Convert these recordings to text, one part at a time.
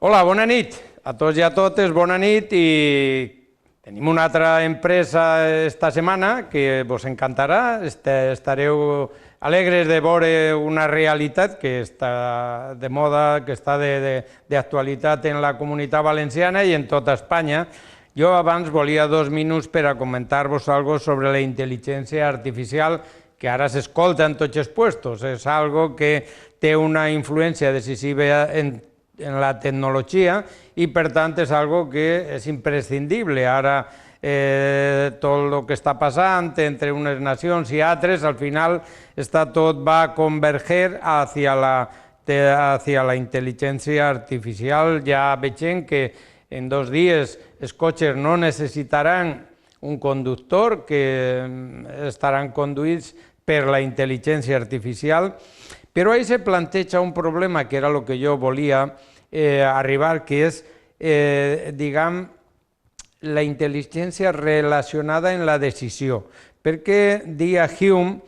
Hola, bona nit a tots i a totes, bona nit, i tenim una altra empresa esta setmana que vos encantarà, estareu alegres de veure una realitat que està de moda, que està d'actualitat en la Comunitat Valenciana i en tota Espanya. Jo abans volia 2 minuts per a comentar-vos algo sobre la intel·ligència artificial que ara s'escolta en tots els puestos. És algo que té una influència decisiva en la tecnologia i per tant és algo que és imprescindible. Ara tot el que està passant entre unes nacions i altres, al final tot va a converger hacia la intel·ligència artificial. Ja veiem que en 2 dies els cotxes no necessitaran un conductor, que estaran conduïts per la intel·ligència artificial, però ahí se planteja un problema que era el que jo volia arribar, que és, diguem, la intel·ligència relacionada en la decisió. Perquè deia Hume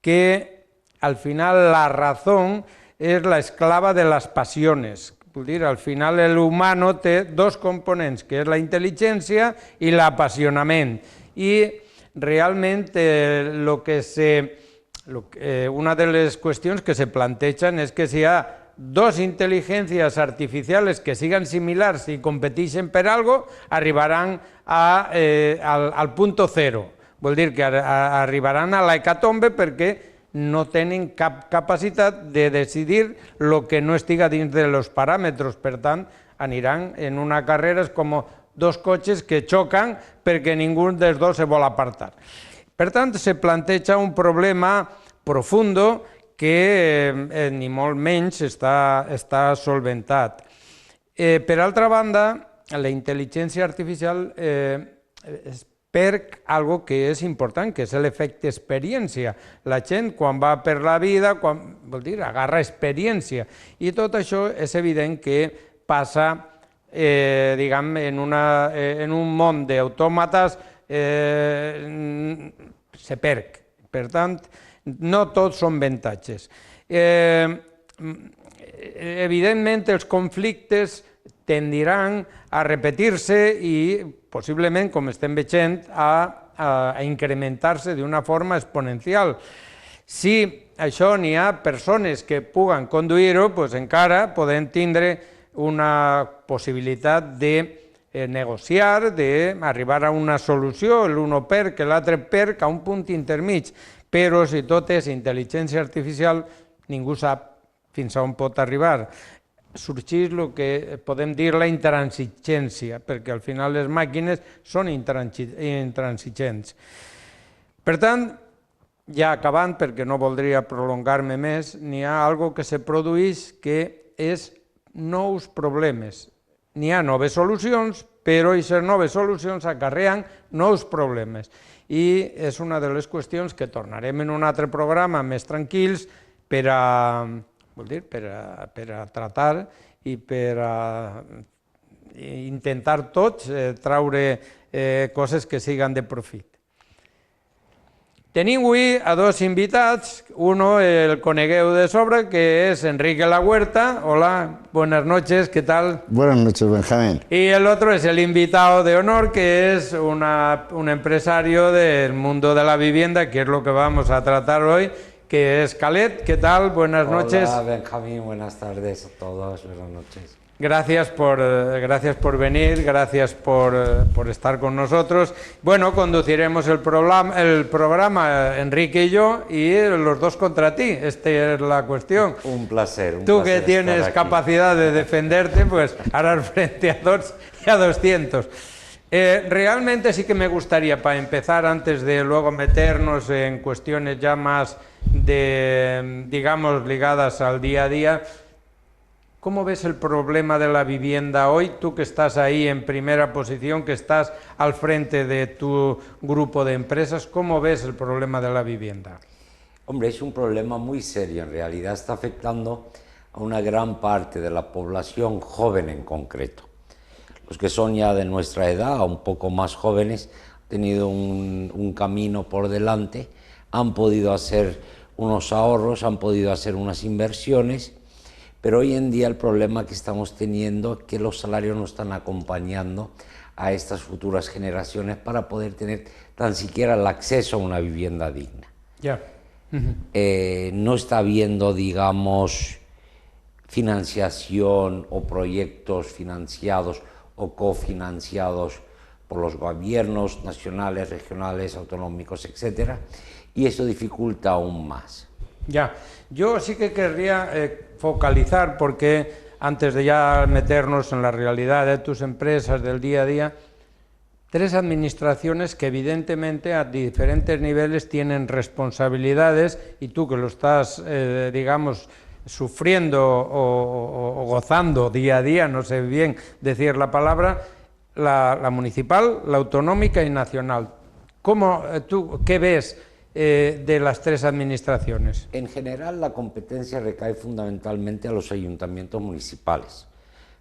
que al final la razón és la esclava de les passiones. Vull dir, al final l'humano té 2 components, que és la intel·ligència i l'apassionament. I realment una de les qüestions que se plantegen és que si hi ha 2 intel·ligències artificials que siguen similars i competeixen per algo, arribaran al punto cero. Vol dir que arribaran a l'hecatombe perquè no tenen cap capacitat de decidir el que no estiga dins dels paràmetres. Per tant, aniran en una carrera com 2 cotxes que xoquen perquè ningú dels 2 se vol apartar. Per tant, se planteja un problema profundo que ni molt menys està solventat. Per altra banda, la intel·ligència artificial perd algo que és important, que és l'efecte experiència. La gent, quan va per la vida, vol dir, agarra experiència. I tot això és evident que passa, diguem, en un món d'autòmates, se perd. Per tant, no tots són avantatges. Evidentment, els conflictes tendiran a repetir-se i, possiblement, com estem veient, a incrementar-se d'una forma exponencial. Si això n'hi ha persones que puguen conduir-ho, doncs encara podem tindre una possibilitat de negociar, d'arribar a una solució, l'un perd, l'altre perd, a un punt intermig. Però si tot és intel·ligència artificial, ningú sap fins a on pot arribar. Sorgeix el que podem dir la intransigència, perquè al final les màquines són intransigents. Per tant, ja acabant, perquè no voldria prolongar-me més, n'hi ha algo que se produeix que és nous problemes. N'hi ha noves solucions, però aquestes noves solucions acarreen nous problemes. I és una de les qüestions que tornarem en un altre programa més tranquils per a tratar i per a intentar tots traure coses que siguin de profit. Tenim avui a 2 invitats, uno el conegueu de sobre, que es Enrique La Huerta. Hola, buenas noches, ¿qué tal? Buenas noches, Benjamín. Y el otro es el invitado de honor, que es un empresario del mundo de la vivienda, que es lo que vamos a tratar hoy, que es Khaled. ¿Qué tal? Buenas noches. Hola, Benjamín, buenas tardes a todos, buenas noches. Gracias por venir, gracias por estar con nosotros. Bueno, conduciremos el programa Enrique y yo, y los 2 contra ti. Esta es la cuestión. Un placer. Tú que tienes capacidad de defenderte, pues harás frente a 2 y a 200. Realmente sí que me gustaría, para empezar, antes de luego meternos en cuestiones ya más digamos, ligadas al día a día, ¿cómo ves el problema de la vivienda hoy? Tú que estás ahí en primera posición, que estás al frente de tu grupo de empresas, ¿cómo ves el problema de la vivienda? Hombre, es un problema muy serio, en realidad está afectando a una gran parte de la población joven en concreto. Los que son ya de nuestra edad, un poco más jóvenes, han tenido un camino por delante, han podido hacer unos ahorros, han podido hacer unas inversiones, pero hoy en día el problema que estamos teniendo es que los salarios no están acompañando a estas futuras generaciones para poder tener tan siquiera el acceso a una vivienda digna. Ya. No está habiendo, digamos, financiación o proyectos financiados o cofinanciados por los gobiernos nacionales, regionales, autonómicos, etcétera, y eso dificulta aún más. Ya, yo sí que querría focalizar, porque antes de ya meternos en la realidad de tus empresas del día a día, tres administraciones que evidentemente a diferentes niveles tienen responsabilidades, y tú que lo estás, digamos, sufriendo o gozando día a día, no sé bien decir la palabra, la municipal, la autonómica y nacional. ¿Cómo, tú, qué ves de las tres administraciones? En general, la competencia recae fundamentalmente a los ayuntamientos municipales,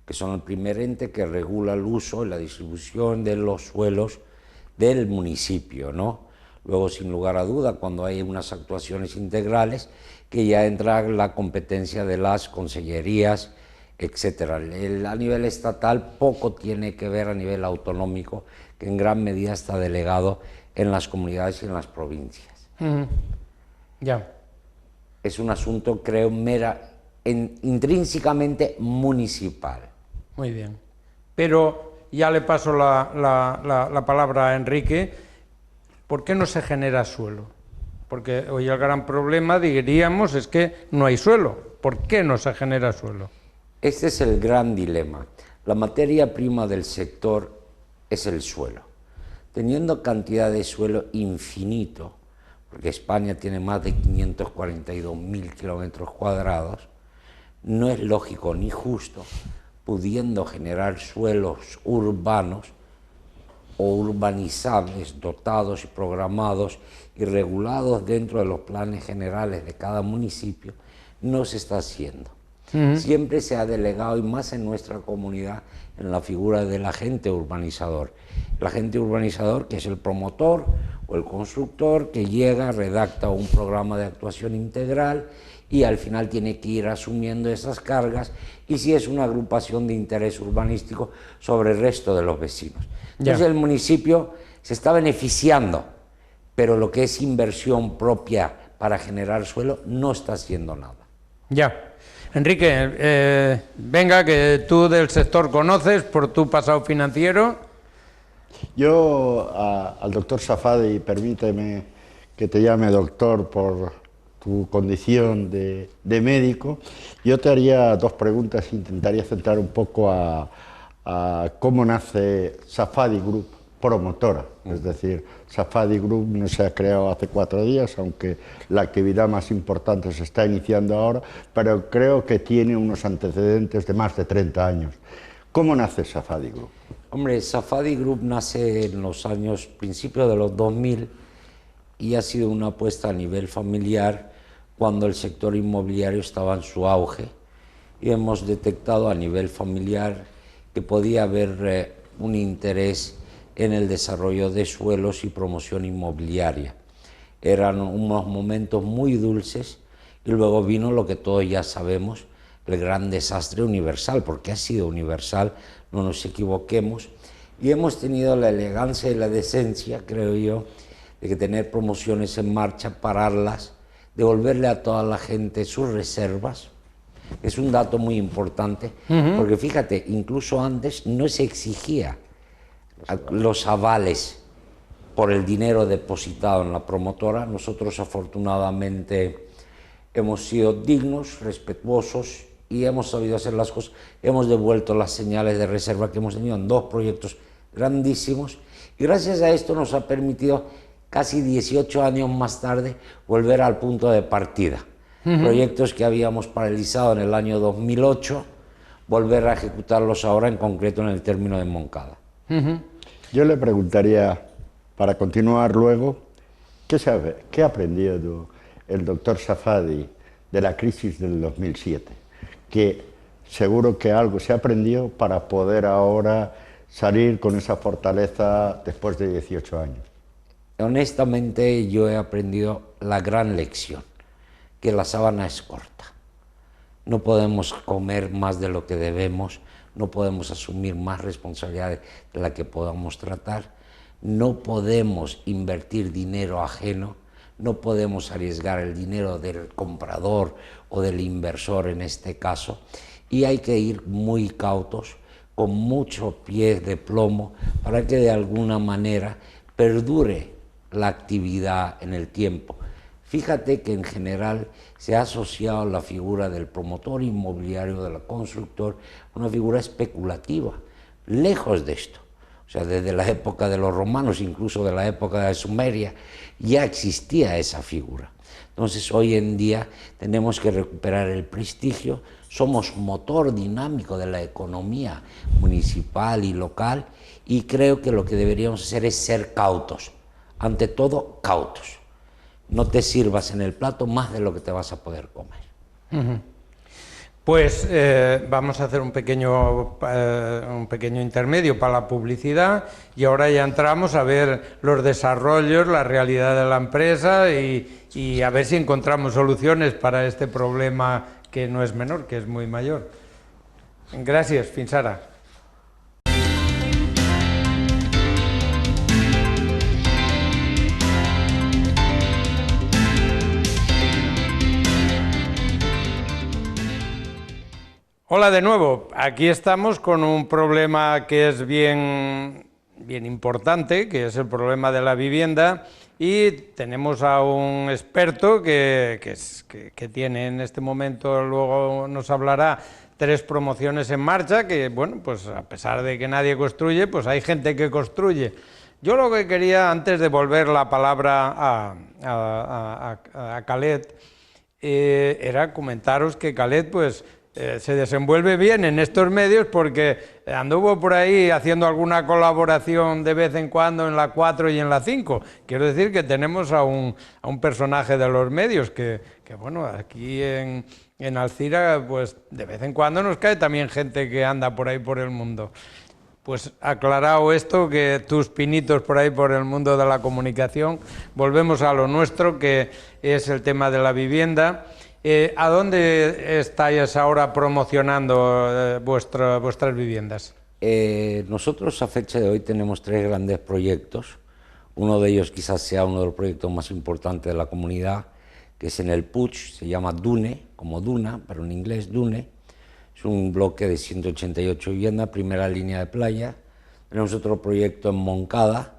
que son el primer ente que regula el uso y la distribución de los suelos del municipio, ¿no? Luego, sin lugar a duda, cuando hay unas actuaciones integrales, que ya entra la competencia de las consellerías, etcétera. A nivel estatal poco tiene que ver a nivel autonómico, que en gran medida está delegado en las comunidades y en las provincias. Ya. Es un asunto, creo, intrínsecamente municipal. Muy bien. Pero ya le paso la palabra a Enrique. ¿Por qué no se genera suelo? Porque hoy el gran problema, diríamos, es que no hay suelo. ¿Por qué no se genera suelo? Este es el gran dilema. La materia prima del sector es el suelo. Teniendo cantidad de suelo infinito, porque España tiene más de 542.000 kilómetros cuadrados, no es lógico ni justo, pudiendo generar suelos urbanos o urbanizables, dotados y programados y regulados dentro de los planes generales de cada municipio, no se está haciendo. Siempre se ha delegado, y más en nuestra comunidad, en la figura del agente urbanizador. El agente urbanizador, que es el promotor o el constructor, que llega, redacta un programa de actuación integral y al final tiene que ir asumiendo esas cargas, y si es una agrupación de interés urbanístico, sobre el resto de los vecinos. Entonces el municipio se está beneficiando, pero lo que es inversión propia para generar suelo no está haciendo nada. Ya. Enrique, venga, que tú del sector conoces por tu pasado financiero. Yo al doctor Safadi, permíteme que te llame doctor por tu condición de médico, yo te haría dos preguntas, intentaría centrar un poco a cómo nace Safadi Group promotora, es decir, Safadi Group no se ha creado hace 4 días, aunque la actividad más importante se está iniciando ahora, pero creo que tiene unos antecedentes de más de 30 años. ¿Cómo nace Safadi Group? Hombre, Safadi Group nace en los años, principios de los 2000, y ha sido una apuesta a nivel familiar cuando el sector inmobiliario estaba en su auge, y hemos detectado a nivel familiar que podía haber un interés en el desarrollo de suelos y promoción inmobiliaria. Eran unos momentos muy dulces, y luego vino lo que todos ya sabemos, el gran desastre universal, porque ha sido universal, no nos equivoquemos, y hemos tenido la elegancia y la decencia, creo yo, de que tener promociones en marcha, pararlas, devolverle a toda la gente sus reservas. Es un dato muy importante, porque fíjate, incluso antes no se exigía los avales por el dinero depositado en la promotora. Nosotros afortunadamente hemos sido dignos, respetuosos, y hemos sabido hacer las cosas. Hemos devuelto las señales de reserva que hemos tenido en 2 proyectos grandísimos, y gracias a esto nos ha permitido casi 18 años más tarde volver al punto de partida. Proyectos que habíamos paralizado en el año 2008, volver a ejecutarlos ahora, en concreto en el término de Moncada. Yo le preguntaría, para continuar luego, ¿qué ha aprendido el doctor Safadi de la crisis del 2007? Que seguro que algo se aprendió para poder ahora salir con esa fortaleza después de 18 años. Honestamente, yo he aprendido la gran lección, que la sábana es corta. no podemos comer más de lo que debemos, no podemos asumir más responsabilidades de la que podamos tratar, no podemos invertir dinero ajeno, no podemos arriesgar el dinero del comprador o del inversor en este caso, y hay que ir muy cautos, con mucho pie de plomo, para que de alguna manera perdure la actividad en el tiempo. Fíjate que en general se ha asociado la figura del promotor inmobiliario, del constructor, a una figura especulativa, lejos de esto. O sea, desde la época de los romanos, incluso de la época de Sumeria, ya existía esa figura. Entonces, hoy en día tenemos que recuperar el prestigio, somos motor dinámico de la economía municipal y local, y creo que lo que deberíamos hacer es ser cautos, ante todo cautos. No te sirvas en el plato más de lo que te vas a poder comer. Pues vamos a hacer un pequeño intermedio para la publicidad y ahora ya entramos a ver los desarrollos, la realidad de la empresa y a ver si encontramos soluciones para este problema que no es menor, que es muy mayor. Gracias, fins ara. Hola de nuevo, aquí estamos con un problema que es bien importante, que es el problema de la vivienda, y tenemos a un experto que tiene en este momento, luego nos hablará, 3 promociones en marcha, que bueno, pues a pesar de que nadie construye, pues hay gente que construye. Yo lo que quería, antes de volver la palabra a Khaled, era comentaros que Khaled, pues, se desenvuelve bien en estos medios porque anduvo por ahí haciendo alguna colaboración de vez en cuando en la 4 y en la 5. Quiero decir que tenemos a un personaje de los medios que bueno, aquí en Alzira, pues de vez en cuando nos cae también gente que anda por ahí por el mundo. Pues aclarado esto, que tus pinitos por ahí por el mundo de la comunicación, volvemos a lo nuestro, que es el tema de la vivienda. ¿A dónde estáis ahora promocionando vuestras viviendas? Nosotros a fecha de hoy tenemos 3 grandes proyectos. Uno de ellos quizás sea uno de los proyectos más importantes de la comunidad, que es en el Puig, se llama Dune, como Duna, pero en inglés Dune. Es un bloque de 188 viviendas, primera línea de playa. Tenemos otro proyecto en Moncada,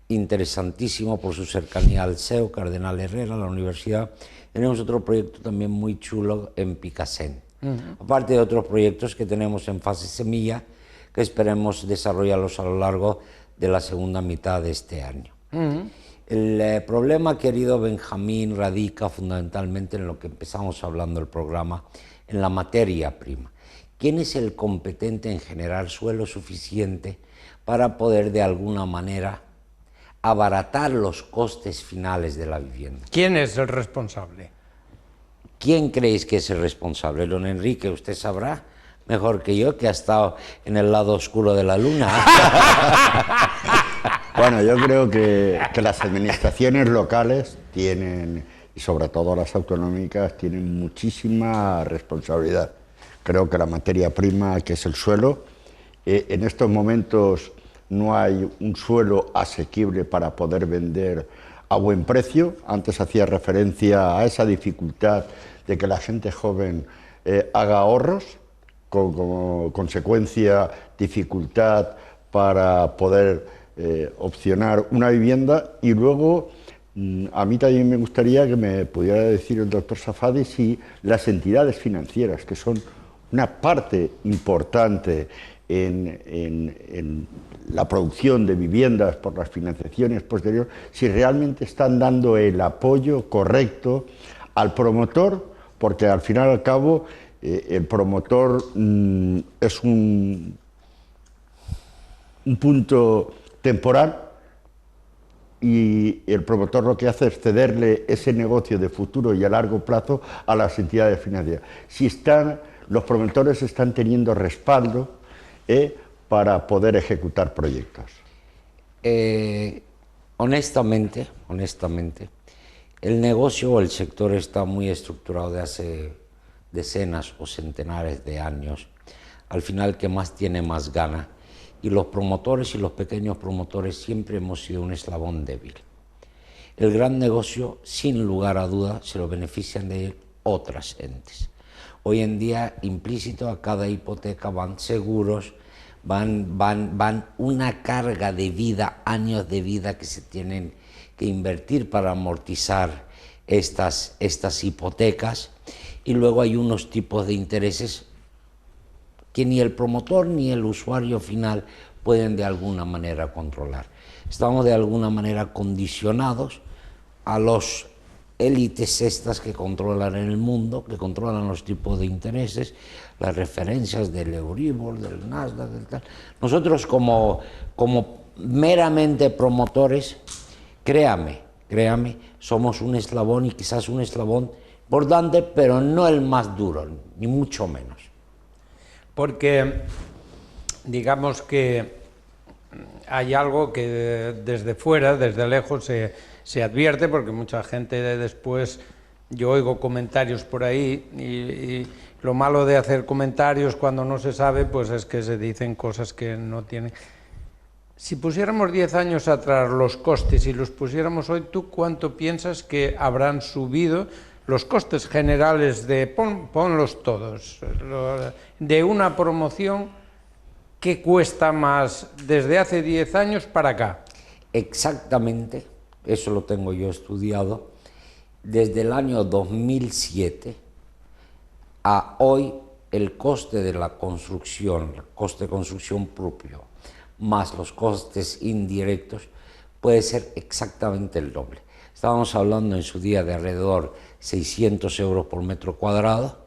interesantísimo por su cercanía al CEU, Cardenal Herrera, la universidad. Tenemos otro proyecto también muy chulo en Picassent. Aparte de otros proyectos que tenemos en fase semilla, que esperemos desarrollarlos a lo largo de la segunda mitad de este año. El problema, querido Benjamín, radica fundamentalmente en lo que empezamos hablando el programa, en la materia prima. ¿Quién es el competente en generar suelo suficiente para poder de alguna manera abaratar los costes finales de la vivienda? ¿Quién es el responsable? ¿Quién creéis que es el responsable? Don Enrique, usted sabrá mejor que yo, que ha estado en el lado oscuro de la luna. Bueno, yo creo que las administraciones locales tienen, y sobre todo las autonómicas, tienen muchísima responsabilidad. Creo que la materia prima, que es el suelo, en estos momentos no hay un suelo asequible para poder vender a buen precio. Antes hacía referencia a esa dificultad de que la gente joven haga ahorros, como consecuencia dificultad para poder opcionar una vivienda. Y luego a mí también me gustaría que me pudiera decir el doctor Safadi si las entidades financieras, que son una parte importante en la producción de viviendas por las financiaciones posteriores, si realmente están dando el apoyo correcto al promotor, porque al final y al cabo el promotor es un punto temporal, y el promotor lo que hace es cederle ese negocio de futuro y a largo plazo a las entidades financieras. Si los promotores están teniendo respaldo para poder ejecutar proyectos. Honestamente, el negocio o el sector está muy estructurado de hace decenas o centenares de años, al final el que más tiene más gana, y los promotores y los pequeños promotores siempre hemos sido un eslabón débil. El gran negocio, sin lugar a dudas, se lo benefician de él otras entes. Hoy en día, implícito a cada hipoteca van seguros, van una carga de vida, años de vida que se tienen que invertir para amortizar estas hipotecas, y luego hay unos tipos de intereses que ni el promotor ni el usuario final pueden de alguna manera controlar. Estamos de alguna manera condicionados a los élites estas que controlan el mundo, que controlan los tipos de intereses, las referencias del Euribor, del Nasdaq, del tal. Nosotros como meramente promotores, créame, somos un eslabón, y quizás un eslabón importante, pero no el más duro, ni mucho menos. Porque digamos que hay algo que desde fuera, desde lejos, se advierte, porque mucha gente después, yo oigo comentarios por ahí, y lo malo de hacer comentarios cuando no se sabe, pues es que se dicen cosas que no tienen. Si pusiéramos 10 años atrás los costes y los pusiéramos hoy, ¿tú cuánto piensas que habrán subido los costes generales de, ponlos todos, de una promoción que cuesta más desde hace 10 años para acá? Exactamente, eso lo tengo yo estudiado. Desde el año 2007 a hoy, el coste de la construcción, el coste de construcción propio, más los costes indirectos, puede ser exactamente el doble. Estábamos hablando en su día de alrededor 600 euros por metro cuadrado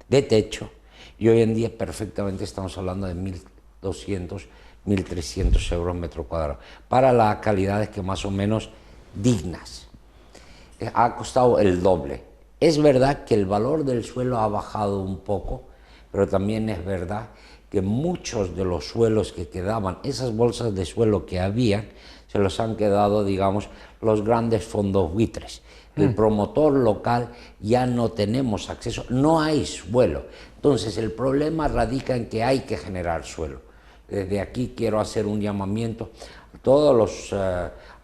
de techo, y hoy en día perfectamente estamos hablando de 1.200, 1.300 euros metro cuadrado, para las calidades que más o menos dignas. Ha costado el doble. Es verdad que el valor del suelo ha bajado un poco, pero también es verdad que muchos de los suelos que quedaban, esas bolsas de suelo que habían, se los han quedado, digamos, los grandes fondos buitres. El promotor local ya no tenemos acceso, no hay suelo. Entonces el problema radica en que hay que generar suelo. Desde aquí quiero hacer un llamamiento a todos los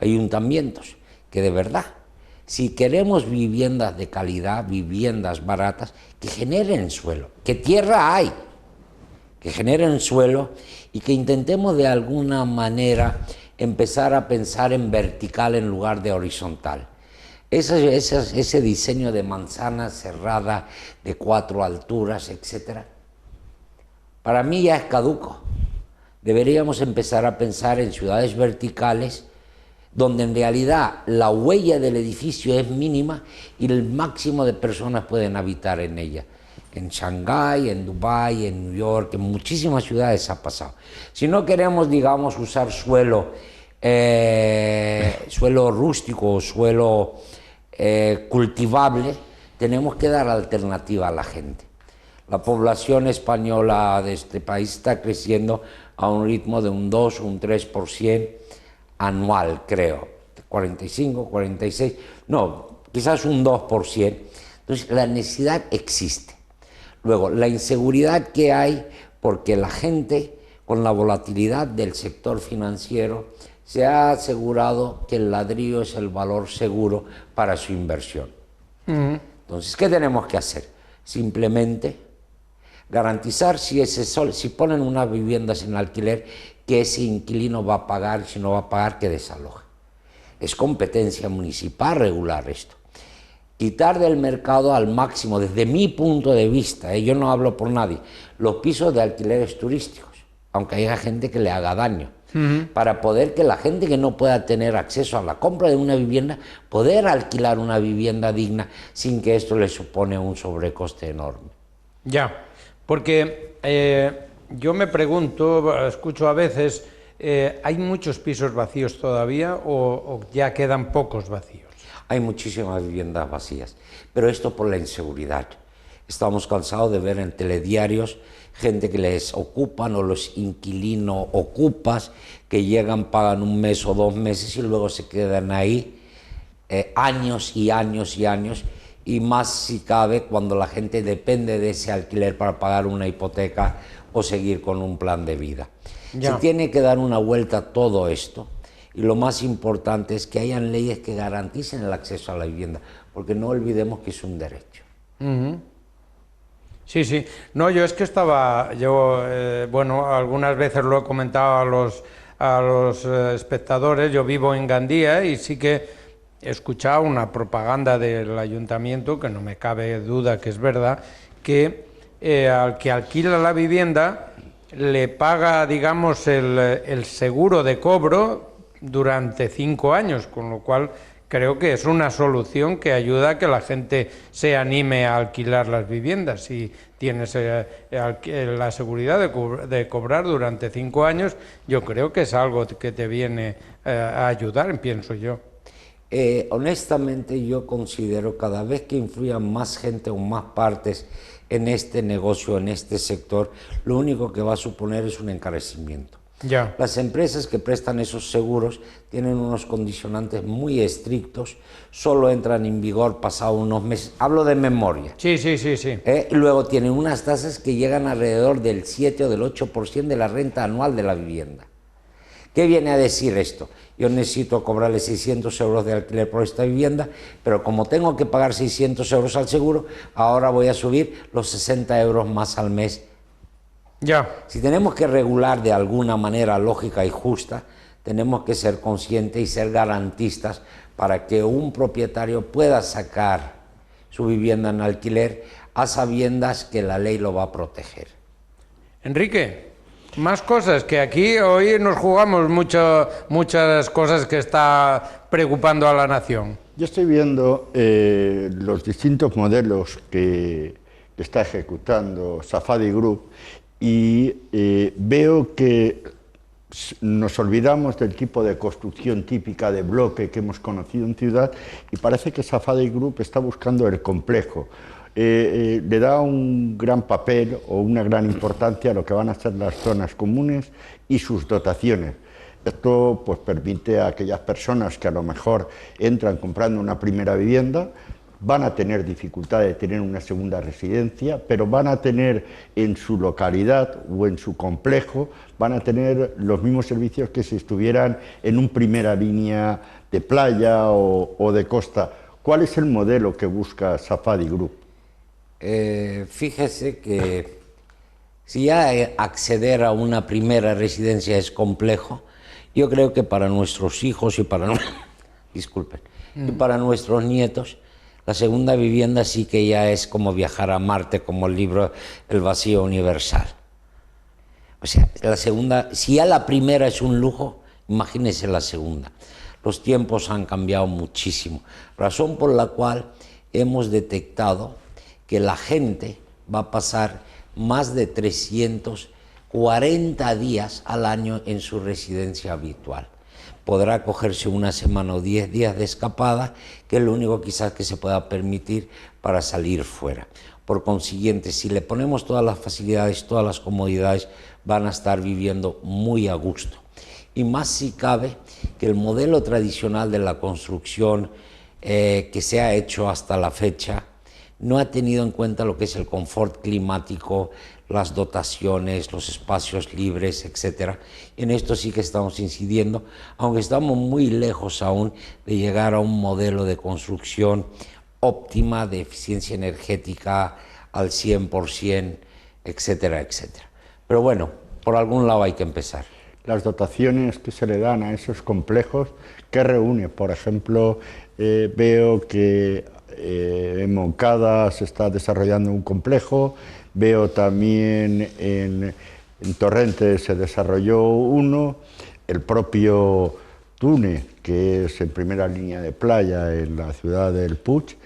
ayuntamientos que de verdad, si queremos viviendas de calidad, viviendas baratas, que generen suelo, que tierra hay, que generen suelo, y que intentemos de alguna manera empezar a pensar en vertical en lugar de horizontal. Ese diseño de manzana cerrada de 4 alturas, etcétera, para mí ya es caduco. Deberíamos empezar a pensar en ciudades verticales donde en realidad la huella del edificio es mínima y el máximo de personas pueden habitar en ella. En Shanghái, en Dubái, en New York, en muchísimas ciudades ha pasado. Si no queremos, digamos, usar suelo rústico o suelo cultivable, tenemos que dar alternativa a la gente. La población española de este país está creciendo a un ritmo de un 2 o un 3% anual, creo, 45, 46, no, quizás un 2%. Entonces, la necesidad existe. Luego, la inseguridad que hay, porque la gente, con la volatilidad del sector financiero, se ha asegurado que el ladrillo es el valor seguro para su inversión. Entonces, ¿qué tenemos que hacer? Simplemente garantizar, si ponen unas viviendas en alquiler, que ese inquilino va a pagar, si no va a pagar, que desaloje. Es competencia municipal regular esto. Quitar del mercado al máximo, desde mi punto de vista, yo no hablo por nadie, los pisos de alquileres turísticos, aunque haya gente que le haga daño, para poder que la gente que no pueda tener acceso a la compra de una vivienda, poder alquilar una vivienda digna sin que esto le supone un sobrecoste enorme. Ya, porque yo me pregunto, escucho a veces, ¿hay muchos pisos vacíos todavía o ya quedan pocos vacíos? Hay muchísimas viviendas vacías, pero esto por la inseguridad. Estamos cansados de ver en telediarios gente que les ocupan o los inquilinos ocupas, que llegan, pagan un mes o 2 meses y luego se quedan ahí años y años y años, y más si cabe cuando la gente depende de ese alquiler para pagar una hipoteca o seguir con un plan de vida. Ya. Se tiene que dar una vuelta a todo esto, y lo más importante es que hayan leyes que garanticen el acceso a la vivienda, porque no olvidemos que es un derecho. Sí, sí. No, yo es que bueno, algunas veces lo he comentado a los espectadores. Yo vivo en Gandía y sí que he escuchado una propaganda del ayuntamiento, que no me cabe duda que es verdad, que al que alquila la vivienda le paga, digamos, el seguro de cobro durante 5 años, con lo cual creo que es una solución que ayuda a que la gente se anime a alquilar las viviendas. Si tienes la seguridad de cobrar durante 5 años, yo creo que es algo que te viene a ayudar, pienso yo. Honestamente, yo considero cada vez que influyan más gente o más partes en este negocio, en este sector, lo único que va a suponer es un encarecimiento. Ya. Las empresas que prestan esos seguros tienen unos condicionantes muy estrictos, solo entran en vigor pasado unos meses, hablo de memoria. Sí, sí, sí, sí. Y luego tienen unas tasas que llegan alrededor del 7 o del 8% de la renta anual de la vivienda. ¿Qué viene a decir esto? Yo necesito cobrarle 600 euros de alquiler por esta vivienda, pero como tengo que pagar 600 euros al seguro, ahora voy a subir los 60 euros más al mes. Ya. Si tenemos que regular de alguna manera lógica y justa, tenemos que ser conscientes y ser garantistas para que un propietario pueda sacar su vivienda en alquiler a sabiendas que la ley lo va a proteger. Enrique, más cosas, que aquí hoy nos jugamos muchas cosas que está preocupando a la nación. Yo estoy viendo los distintos modelos que está ejecutando Safadi Group y veo que nos olvidamos del tipo de construcción típica de bloque que hemos conocido en ciudad, y parece que Safadi Group está buscando el complejo. Le da un gran papel o una gran importancia a lo que van a ser las zonas comunes y sus dotaciones. Esto pues permite a aquellas personas que a lo mejor entran comprando una primera vivienda, van a tener dificultad de tener una segunda residencia, pero van a tener en su localidad o en su complejo, van a tener los mismos servicios que si estuvieran en una primera línea de playa o de costa. ¿Cuál es el modelo que busca Safadi Group? Fíjese que si ya acceder a una primera residencia es complejo, yo creo que para nuestros hijos y para, disculpen, y para nuestros nietos, la segunda vivienda sí que ya es como viajar a Marte, como el libro El vacío universal. O sea, la segunda, si ya la primera es un lujo, imagínese la segunda. Los tiempos han cambiado muchísimo, razón por la cual hemos detectado que la gente va a pasar más de 340 días al año en su residencia habitual. Podrá cogerse una semana o 10 días de escapada, que es lo único quizás que se pueda permitir para salir fuera. Por consiguiente, si le ponemos todas las facilidades, todas las comodidades, van a estar viviendo muy a gusto. Y más si cabe que el modelo tradicional de la construcción que se ha hecho hasta la fecha no ha tenido en cuenta lo que es el confort climático, las dotaciones, los espacios libres, etc. En esto sí que estamos incidiendo, aunque estamos muy lejos aún de llegar a un modelo de construcción óptima, de eficiencia energética al 100%, etcétera, etcétera. Pero bueno, por algún lado hay que empezar. Las dotaciones que se le dan a esos complejos, ¿qué reúne? Por ejemplo, veo que en Moncada se está desarrollando un complejo, veo también en Torrente se desarrolló uno, el propio Túnez, que es en primera línea de playa en la ciudad del Puig.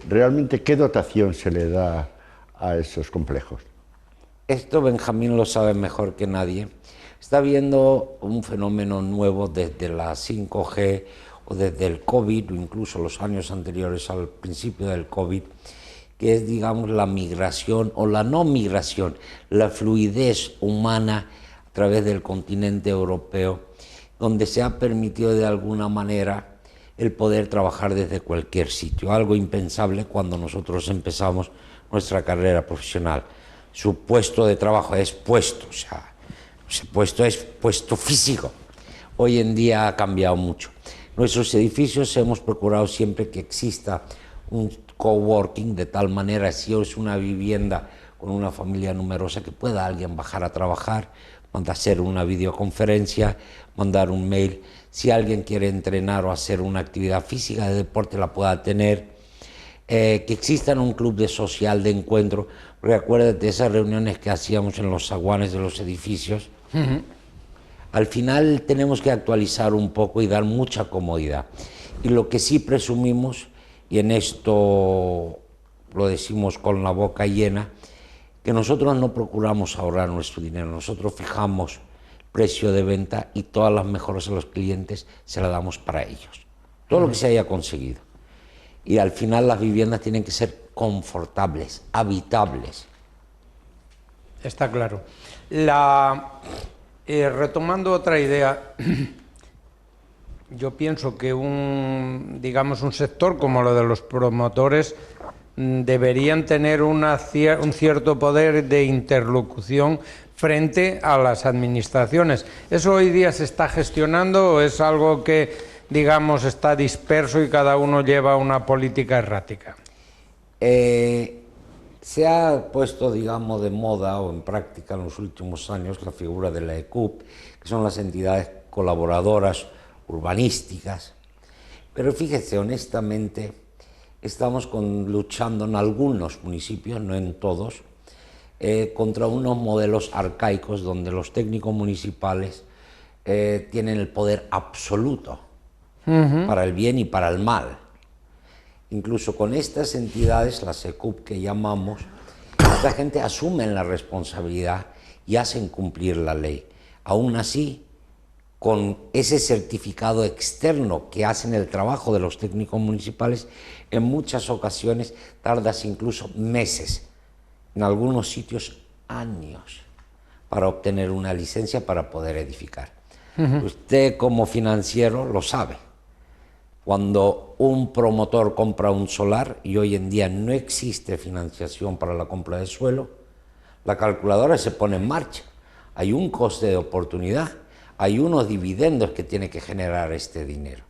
¿Realmente qué dotación se le da a esos complejos? Esto Benjamín lo sabe mejor que nadie. Está habiendo un fenómeno nuevo desde la 5G o desde el COVID, o incluso los años anteriores al principio del COVID, que es, digamos, la migración o la no migración, la fluidez humana a través del continente europeo, donde se ha permitido de alguna manera el poder trabajar desde cualquier sitio, algo impensable cuando nosotros empezamos nuestra carrera profesional. Su puesto de trabajo es puesto, o sea, ese puesto es puesto físico. Hoy en día ha cambiado mucho. Nuestros edificios hemos procurado siempre que exista un coworking, de tal manera, si es una vivienda con una familia numerosa, que pueda alguien bajar a trabajar, mandar hacer una videoconferencia, mandar un mail. Si alguien quiere entrenar o hacer una actividad física de deporte, la pueda tener. Que exista un club de social de encuentro. Porque acuérdate de esas reuniones que hacíamos en los zaguanes de los edificios. Al final tenemos que actualizar un poco y dar mucha comodidad. Y lo que sí presumimos, y en esto lo decimos con la boca llena, que nosotros no procuramos ahorrar nuestro dinero, nosotros fijamos precio de venta y todas las mejoras a los clientes se las damos para ellos. Todo lo que se haya conseguido. Y al final las viviendas tienen que ser confortables, habitables. Está claro. Retomando otra idea, yo pienso que digamos un sector como lo de los promotores deberían tener un cierto poder de interlocución frente a las administraciones. ¿Eso hoy día se está gestionando o es algo que, digamos, está disperso y cada uno lleva una política errática? Se ha puesto, digamos, de moda o en práctica en los últimos años la figura de la ECUP, que son las entidades colaboradoras urbanísticas. Pero fíjese, honestamente, estamos luchando en algunos municipios, no en todos, contra unos modelos arcaicos donde los técnicos municipales tienen el poder absoluto para el bien y para el mal. Incluso con estas entidades, las ECUP que llamamos, esta gente asume la responsabilidad y hacen cumplir la ley. Aún así, con ese certificado externo que hacen el trabajo de los técnicos municipales, en muchas ocasiones tardas incluso meses, en algunos sitios años, para obtener una licencia para poder edificar. Usted como financiero lo sabe. Cuando un promotor compra un solar, y hoy en día no existe financiación para la compra de suelo, la calculadora se pone en marcha. Hay un coste de oportunidad, hay unos dividendos que tiene que generar este dinero.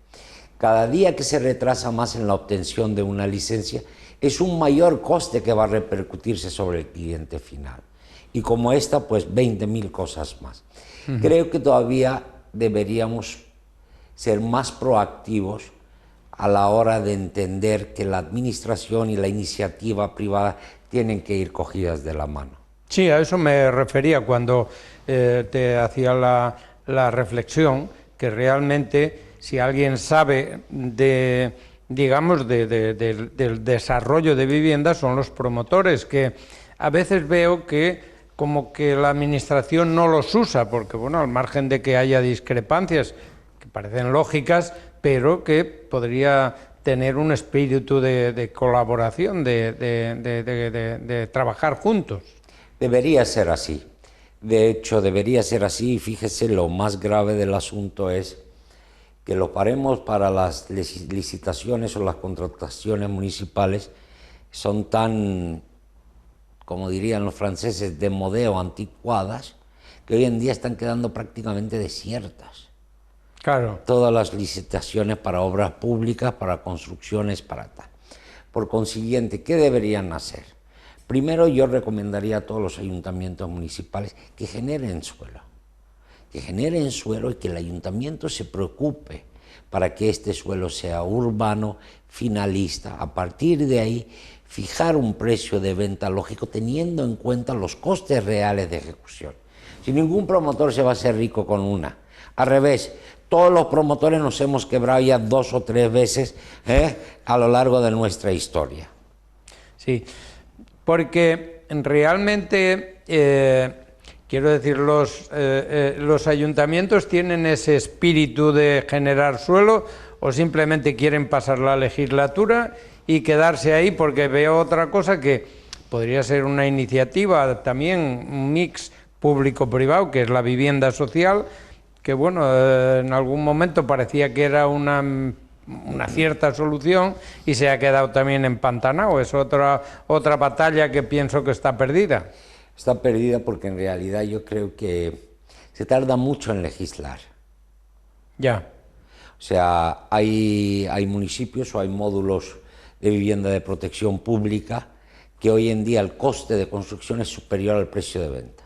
Cada día que se retrasa más en la obtención de una licencia, es un mayor coste que va a repercutirse sobre el cliente final. Y como esta, pues 20.000 cosas más. Creo que todavía deberíamos ser más proactivos a la hora de entender que la administración y la iniciativa privada tienen que ir cogidas de la mano. Sí, a eso me refería cuando te hacía la reflexión, que realmente si alguien sabe digamos, del desarrollo de viviendas son los promotores, que a veces veo que como que la administración no los usa, porque bueno, al margen de que haya discrepancias que parecen lógicas, pero que podría tener un espíritu de colaboración, de trabajar juntos. Debería ser así. De hecho, debería ser así. Y fíjese, lo más grave del asunto es que lo paremos para las licitaciones o las contrataciones municipales. Son tan, como dirían los franceses, de modeo, anticuadas, que hoy en día están quedando prácticamente desiertas. Claro. Todas las licitaciones para obras públicas, para construcciones, para tal. Por consiguiente, ¿qué deberían hacer? Primero, yo recomendaría a todos los ayuntamientos municipales que generen suelo. Que generen suelo y que el ayuntamiento se preocupe para que este suelo sea urbano, finalista. A partir de ahí, fijar un precio de venta lógico teniendo en cuenta los costes reales de ejecución. Si ningún promotor se va a hacer rico con una. Al revés, todos los promotores nos hemos quebrado ya 2 o 3 veces a lo largo de nuestra historia. Sí, porque realmente, quiero decir, los ayuntamientos tienen ese espíritu de generar suelo o simplemente quieren pasar la legislatura y quedarse ahí, porque veo otra cosa que podría ser una iniciativa también, un mix público-privado, que es la vivienda social, que bueno, en algún momento parecía que era un una cierta solución y se ha quedado también empantanado. Es otra batalla que pienso que está perdida. Está perdida porque en realidad yo creo que se tarda mucho en legislar. Ya. O sea, hay municipios o hay módulos de vivienda de protección pública que hoy en día el coste de construcción es superior al precio de venta.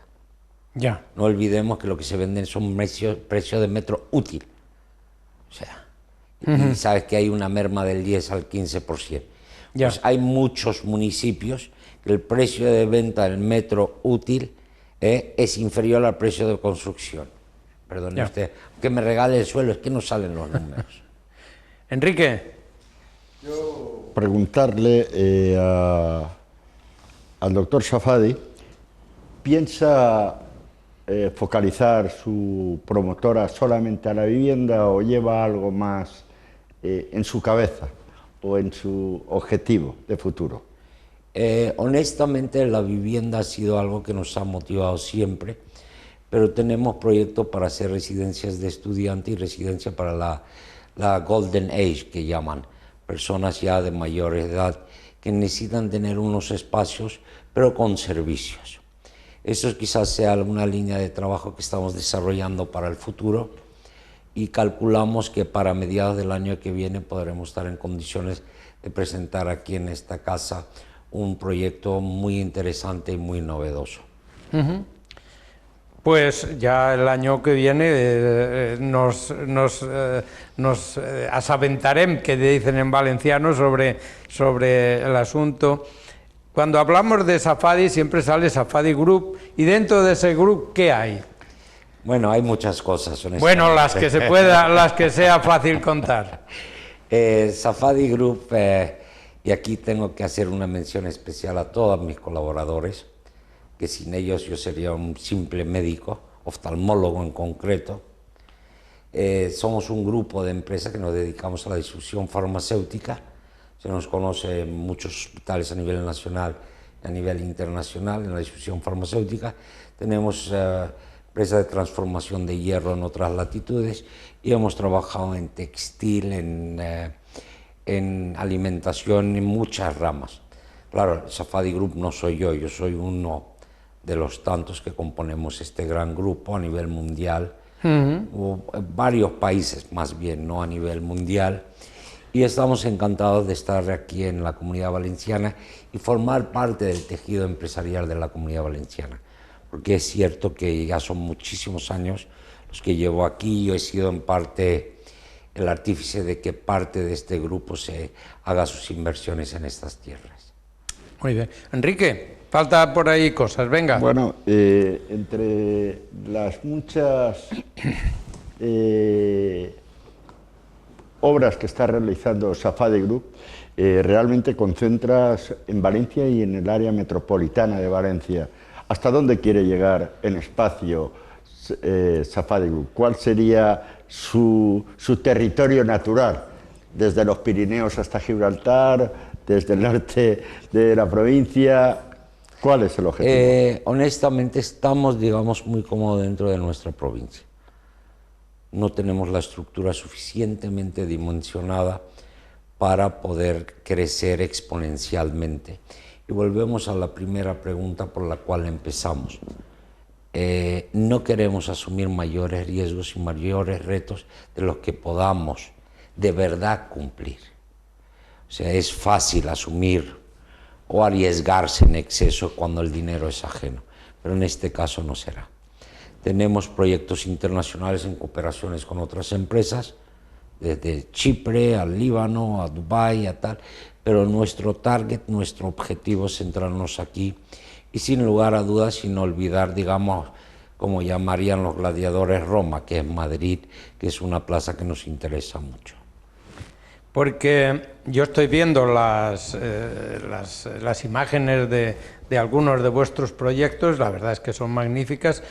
Ya. No olvidemos que lo que se venden son precios de metro útil. O sea, y sabes que hay una merma del 10 al 15%. Ya. Pues hay muchos municipios que el precio de venta del metro útil es inferior al precio de construcción. Perdone usted, que me regale el suelo, es que no salen los números. Enrique. Preguntarle al doctor Safadi, ¿piensa focalizar su promotora solamente a la vivienda o lleva algo más en su cabeza o en su objetivo de futuro? Honestamente, la vivienda ha sido algo que nos ha motivado siempre, pero tenemos proyectos para hacer residencias de estudiantes y residencias para la Golden Age, que llaman, personas ya de mayor edad que necesitan tener unos espacios, pero con servicios. Eso quizás sea una línea de trabajo que estamos desarrollando para el futuro y calculamos que para mediados del año que viene podremos estar en condiciones de presentar aquí en esta casa un proyecto muy interesante y muy novedoso. Pues ya el año que viene nos asabentarem, que dicen en valenciano, sobre el asunto. Cuando hablamos de Safadi siempre sale Safadi Group, y dentro de ese grupo, ¿qué hay? Bueno, hay muchas cosas. Bueno, las que se pueda, las que sea fácil contar. Safadi Group, y aquí tengo que hacer una mención especial a todos mis colaboradores, que sin ellos yo sería un simple médico, oftalmólogo en concreto. Somos un grupo de empresas que nos dedicamos a la distribución farmacéutica. Se nos conoce en muchos hospitales a nivel nacional y a nivel internacional en la distribución farmacéutica. Tenemos empresas de transformación de hierro en otras latitudes y hemos trabajado en textil, en alimentación, en muchas ramas. Claro, el Safadi Group no soy yo soy uno de los tantos que componemos este gran grupo a nivel mundial, o varios países más bien, no a nivel mundial, y estamos encantados de estar aquí en la Comunidad Valenciana y formar parte del tejido empresarial de la Comunidad Valenciana, porque es cierto que ya son muchísimos años los que llevo aquí. Yo he sido en parte el artífice de que parte de este grupo se haga sus inversiones en estas tierras. Muy bien. Enrique, falta por ahí cosas, venga. Bueno, entre las muchas obras que está realizando Safadi Group, realmente concentras en Valencia y en el área metropolitana de Valencia. ¿Hasta dónde quiere llegar en espacio Safadi Group? ¿Cuál sería su territorio natural? Desde los Pirineos hasta Gibraltar, desde el norte de la provincia. ¿Cuál es el objetivo? Honestamente estamos, digamos, muy cómodos dentro de nuestra provincia. No tenemos la estructura suficientemente dimensionada para poder crecer exponencialmente. Y volvemos a la primera pregunta por la cual empezamos. No queremos asumir mayores riesgos y mayores retos de los que podamos de verdad cumplir. O sea, es fácil asumir o arriesgarse en exceso cuando el dinero es ajeno, pero en este caso no será. Tenemos proyectos internacionales en cooperaciones con otras empresas, desde Chipre al Líbano, a Dubái, a tal, pero nuestro target, nuestro objetivo es centrarnos aquí y sin lugar a dudas, sin olvidar, digamos, como llamarían los gladiadores, Roma, que es Madrid, que es una plaza que nos interesa mucho. Porque yo estoy viendo las imágenes de algunos de vuestros proyectos, la verdad es que son magníficas.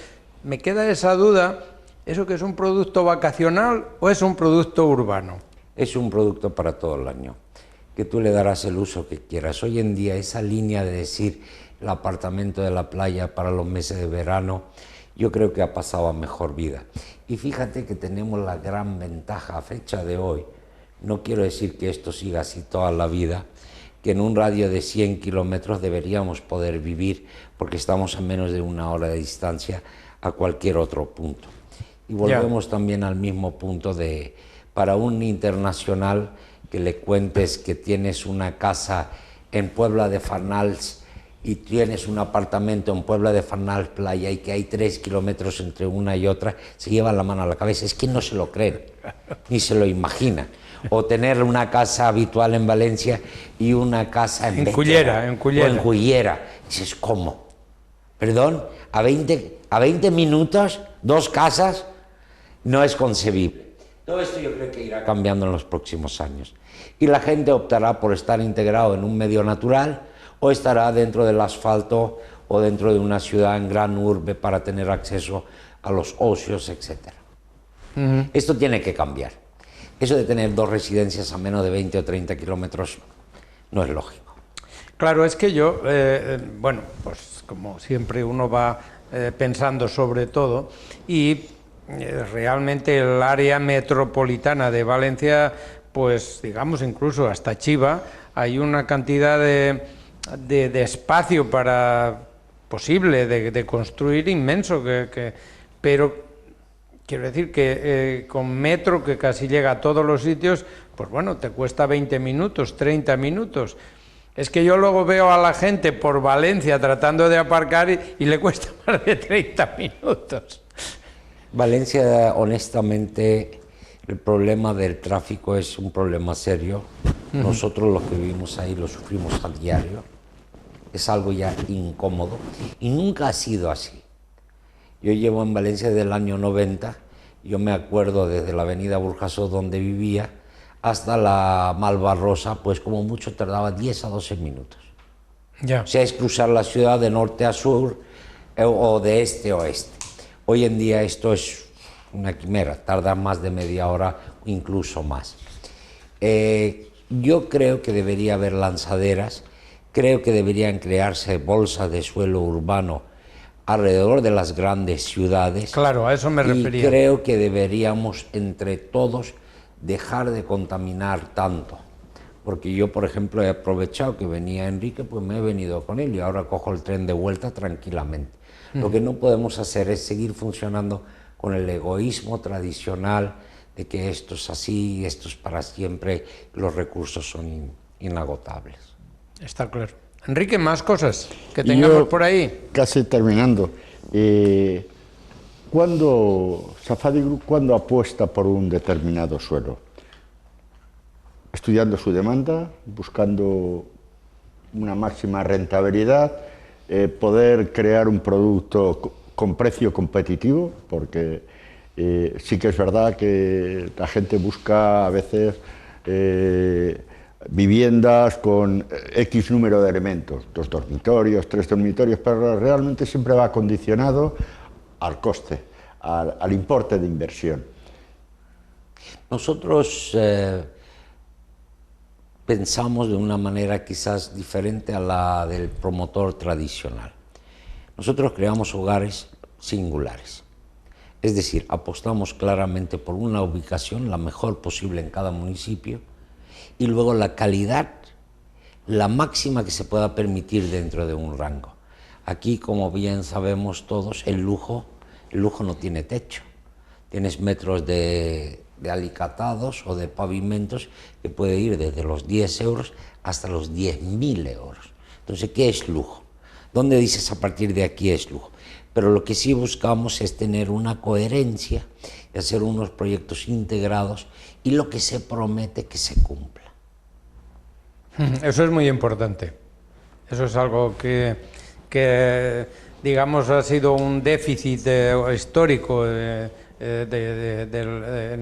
Me queda esa duda, ¿eso que es un producto vacacional o es un producto urbano? Es un producto para todo el año, que tú le darás el uso que quieras. Hoy en día esa línea de decir el apartamento de la playa para los meses de verano, yo creo que ha pasado a mejor vida. Y fíjate que tenemos la gran ventaja a fecha de hoy, No quiero decir que esto siga así toda la vida, que en un radio de 100 kilómetros deberíamos poder vivir porque estamos a menos de 1 hora de distancia a cualquier otro punto. Y volvemos también al mismo punto de, para un internacional, que le cuentes que tienes una casa en Puebla de Farnals y tienes un apartamento en Puebla de Farnals Playa y que hay 3 kilómetros entre una y otra, se lleva la mano a la cabeza. Es que no se lo creen, ni se lo imaginan. O tener una casa habitual en Valencia y una casa en Cullera, en Cullera. O en Cullera. Dices, ¿cómo? ¿Perdón? ¿A 20 minutos? ¿2 casas? No es concebible. Todo esto yo creo que irá cambiando en los próximos años. Y la gente optará por estar integrado en un medio natural o estará dentro del asfalto o dentro de una ciudad en gran urbe para tener acceso a los ocios, etc. Esto tiene que cambiar. Eso de tener 2 residencias a menos de 20 o 30 kilómetros no es lógico. Claro, es que yo, bueno, pues como siempre uno va pensando sobre todo y realmente el área metropolitana de Valencia, pues digamos incluso hasta Chiva, hay una cantidad de espacio posible de construir inmenso, pero quiero decir que con metro, que casi llega a todos los sitios, pues bueno, te cuesta 20 minutos, 30 minutos. Es que yo luego veo a la gente por Valencia tratando de aparcar y le cuesta más de 30 minutos. Valencia, honestamente, el problema del tráfico es un problema serio. Nosotros los que vivimos ahí lo sufrimos a diario. Es algo ya incómodo y nunca ha sido así. Yo llevo en Valencia desde el año 90, yo me acuerdo desde la avenida Burjasot donde vivía hasta la Malvarrosa, pues como mucho tardaba 10 a 12 minutos. Ya. O sea, es cruzar la ciudad de norte a sur o de este a oeste. Hoy en día esto es una quimera, tarda más de media hora o incluso más. Yo creo que debería haber lanzaderas, creo que deberían crearse bolsas de suelo urbano alrededor de las grandes ciudades. Claro, a eso me refería. Y creo que deberíamos entre todos dejar de contaminar tanto. Porque yo, por ejemplo, he aprovechado que venía Enrique, pues me he venido con él y ahora cojo el tren de vuelta tranquilamente. Lo que no podemos hacer es seguir funcionando con el egoísmo tradicional de que esto es así, esto es para siempre, los recursos son inagotables. Está claro. Enrique, ¿más cosas que tengamos por ahí? Casi terminando. Safadi Group, ¿cuándo apuesta por un determinado suelo? Estudiando su demanda, buscando una máxima rentabilidad, poder crear un producto con precio competitivo, porque sí que es verdad que la gente busca a veces viviendas con X número de elementos, 2 dormitorios, 3 dormitorios, pero realmente siempre va condicionado al coste, al importe de inversión. Nosotros pensamos de una manera quizás diferente a la del promotor tradicional. Nosotros creamos hogares singulares, es decir, apostamos claramente por una ubicación la mejor posible en cada municipio y luego la calidad, la máxima que se pueda permitir dentro de un rango. Aquí, como bien sabemos todos, el lujo no tiene techo. Tienes metros de alicatados o de pavimentos que puede ir desde los 10 euros hasta los 10.000 euros. Entonces, ¿qué es lujo? ¿Dónde dices a partir de aquí es lujo? Pero lo que sí buscamos es tener una coherencia y hacer unos proyectos integrados y lo que se promete que se cumpla. Eso es muy importante. Eso es algo que digamos, ha sido un déficit histórico en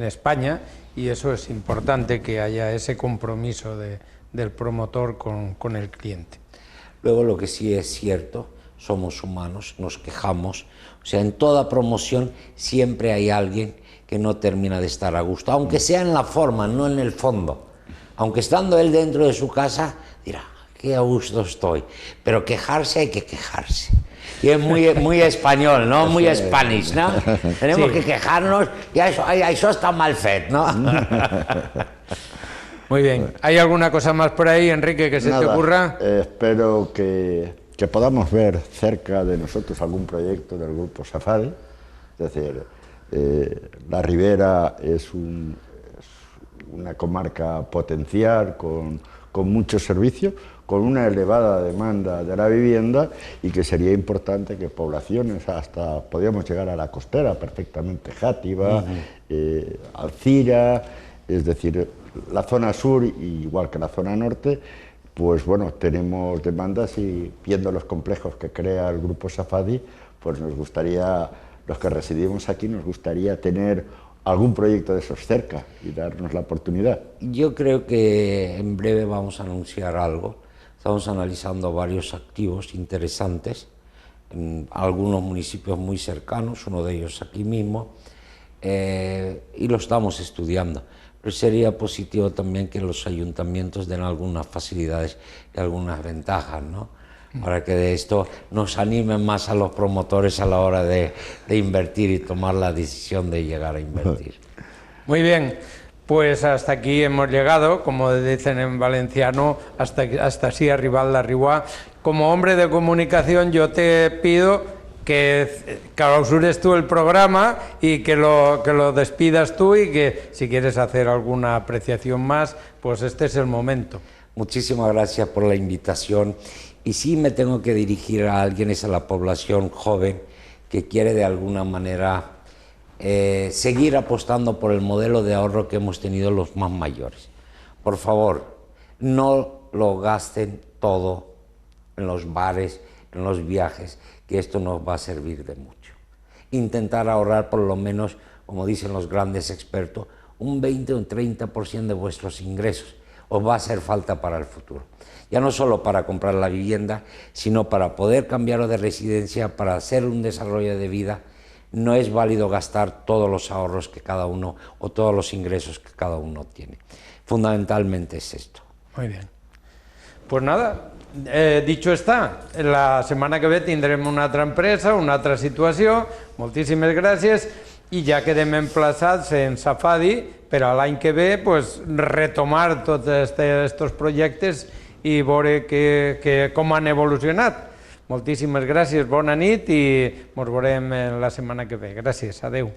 España, y eso es importante, que haya ese compromiso del promotor con el cliente. Luego, lo que sí es cierto, somos humanos, nos quejamos, o sea, en toda promoción siempre hay alguien que no termina de estar a gusto, aunque sea en la forma, no en el fondo. Aunque estando él dentro de su casa, dirá, qué a gusto estoy, pero quejarse hay que quejarse. Y es muy español, ¿no? Muy Spanish, ¿no? Tenemos que quejarnos y eso está mal fet, ¿no? Muy bien. ¿Hay alguna cosa más por ahí, Enrique, que se te ocurra? Espero que podamos ver cerca de nosotros algún proyecto del Grupo Safadi. Es decir, la Ribera es una comarca potencial con muchos servicios, con una elevada demanda de la vivienda y que sería importante que poblaciones hasta, podríamos llegar a la costera perfectamente, Játiva, Alcira, es decir, la zona sur, igual que la zona norte, pues bueno, tenemos demandas y viendo los complejos que crea el Grupo Safadi, pues nos gustaría, los que residimos aquí, nos gustaría tener algún proyecto de esos cerca y darnos la oportunidad. Yo creo que en breve vamos a anunciar algo. Estamos analizando varios activos interesantes en algunos municipios muy cercanos, uno de ellos aquí mismo, y lo estamos estudiando. Pero sería positivo también que los ayuntamientos den algunas facilidades y algunas ventajas, ¿no? Para que de esto nos animen más a los promotores a la hora de invertir y tomar la decisión de llegar a invertir. Muy bien, pues hasta aquí hemos llegado, como dicen en valenciano, hasta así arribar la rigua. Como hombre de comunicación yo te pido que clausures tú el programa y que lo despidas tú y que si quieres hacer alguna apreciación más, pues este es el momento. Muchísimas gracias por la invitación. Y sí me tengo que dirigir a alguien, es a la población joven que quiere de alguna manera seguir apostando por el modelo de ahorro que hemos tenido los más mayores. Por favor, no lo gasten todo en los bares, en los viajes, que esto nos va a servir de mucho. Intentar ahorrar por lo menos, como dicen los grandes expertos, un 20 o un 30% de vuestros ingresos. Os va a hacer falta para el futuro. Ya no solo para comprar la vivienda, sino para poder cambiaros de residencia, para hacer un desarrollo de vida. No es válido gastar todos los ahorros que cada uno o todos los ingresos que cada uno tiene. Fundamentalmente es esto. Muy bien. Pues nada, dicho està, la setmana que ve tindrem una altra empresa, una altra situació. Moltíssimes gràcies i ja quedem emplaçats en Safadi per a l'any que ve pues, retomar tots aquests projectes i veure com han evolucionat. Moltíssimes gràcies, bona nit i ens veurem la setmana que ve. Gràcies, adeu.